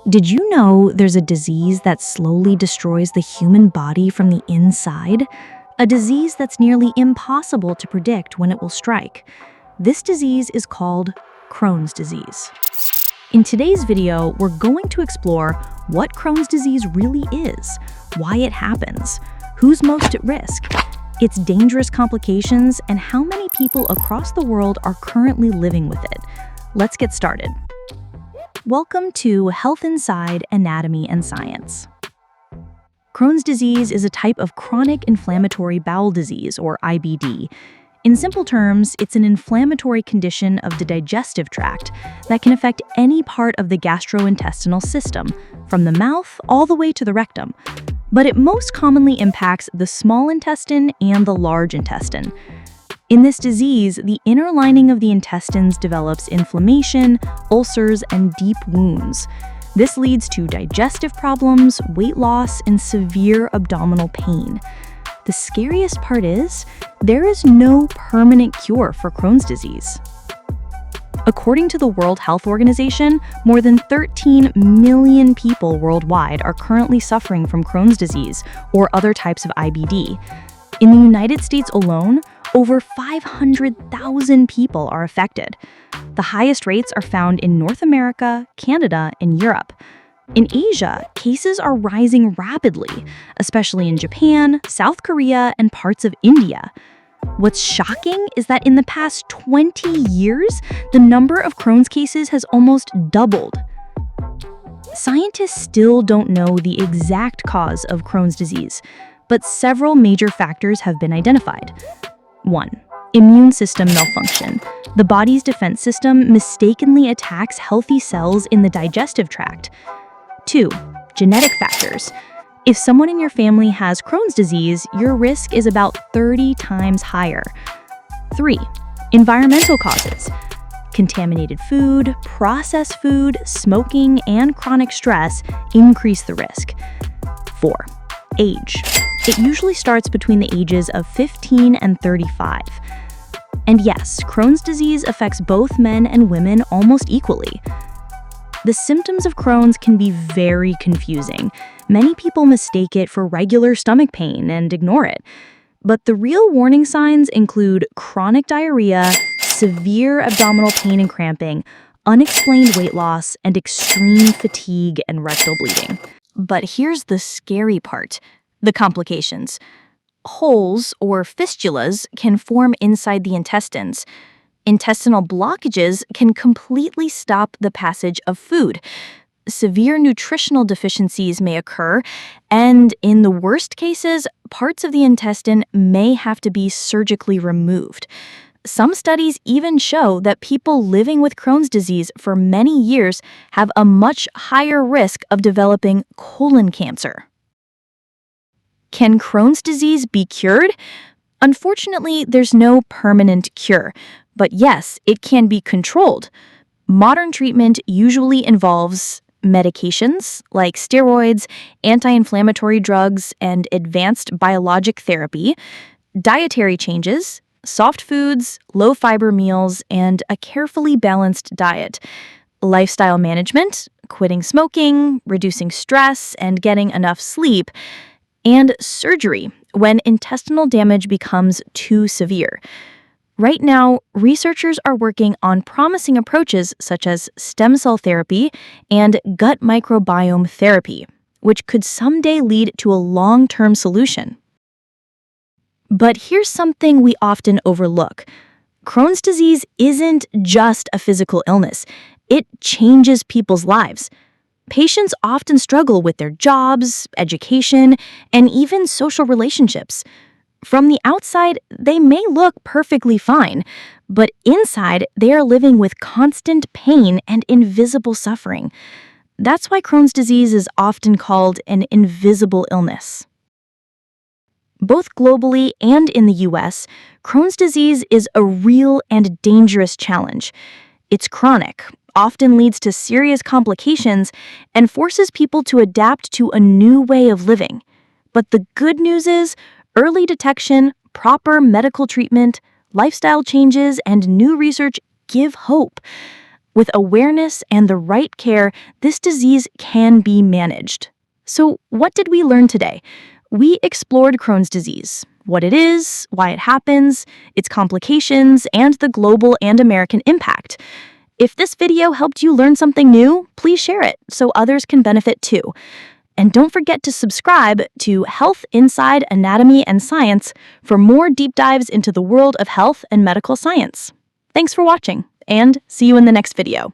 Did you know there's a disease that slowly destroys the human body from the inside? A disease that's nearly impossible to predict when it will strike. This disease is called Crohn's disease. In today's video, we're going to explore what Crohn's disease really is, why it happens, who's most at risk, its dangerous complications, and how many people across the world are currently living with it. Let's get started. Welcome to Health Inside Anatomy and Science. Crohn's disease is a type of chronic inflammatory bowel disease, or IBD. In simple terms, it's an inflammatory condition of the digestive tract that can affect any part of the gastrointestinal system, from the mouth all the way to the rectum. But it most commonly impacts the small intestine and the large intestine. In this disease, the inner lining of the intestines develops inflammation, ulcers, and deep wounds. This leads to digestive problems, weight loss, and severe abdominal pain. The scariest part is, there is no permanent cure for Crohn's disease. According to the World Health Organization, more than 13 million people worldwide are currently suffering from Crohn's disease or other types of IBD. In the United States alone, over 500,000 people are affected. The highest rates are found in North America, Canada, and Europe. In Asia, cases are rising rapidly, especially in Japan, South Korea, and parts of India. What's shocking is that in the past 20 years, the number of Crohn's cases has almost doubled. Scientists still don't know the exact cause of Crohn's disease, but several major factors have been identified. 1. Immune system malfunction. The body's defense system mistakenly attacks healthy cells in the digestive tract. 2. Genetic factors. If someone in your family has Crohn's disease, your risk is about 30 times higher. 3. Environmental causes. Contaminated food, processed food, smoking, and chronic stress increase the risk. 4. Age. It usually starts between the ages of 15 and 35. And yes, Crohn's disease affects both men and women almost equally. The symptoms of Crohn's can be very confusing. Many people mistake it for regular stomach pain and ignore it. But the real warning signs include chronic diarrhea, severe abdominal pain and cramping, unexplained weight loss, and extreme fatigue and rectal bleeding. But here's the scary part, the complications. Holes, or fistulas, can form inside the intestines. Intestinal blockages can completely stop the passage of food. Severe nutritional deficiencies may occur, and in the worst cases, parts of the intestine may have to be surgically removed. Some studies even show that people living with Crohn's disease for many years have a much higher risk of developing colon cancer. Can Crohn's disease be cured? Unfortunately, there's no permanent cure, but yes, it can be controlled. Modern treatment usually involves medications like steroids, anti-inflammatory drugs, and advanced biologic therapy, dietary changes, soft foods, low-fiber meals, and a carefully balanced diet, lifestyle management, quitting smoking, reducing stress, and getting enough sleep, and surgery when intestinal damage becomes too severe. Right now, researchers are working on promising approaches such as stem cell therapy and gut microbiome therapy, which could someday lead to a long-term solution. But here's something we often overlook. Crohn's disease isn't just a physical illness. It changes people's lives. Patients often struggle with their jobs, education, and even social relationships. From the outside, they may look perfectly fine, but inside, they are living with constant pain and invisible suffering. That's why Crohn's disease is often called an invisible illness. Both globally and in the US, Crohn's disease is a real and dangerous challenge. It's chronic, often leads to serious complications, and forces people to adapt to a new way of living. But the good news is, early detection, proper medical treatment, lifestyle changes, and new research give hope. With awareness and the right care, this disease can be managed. So, what did we learn today? We explored Crohn's disease, what it is, why it happens, its complications, and the global and American impact. If this video helped you learn something new, please share it so others can benefit too. And don't forget to subscribe to Health Inside Anatomy and Science for more deep dives into the world of health and medical science. Thanks for watching, and see you in the next video.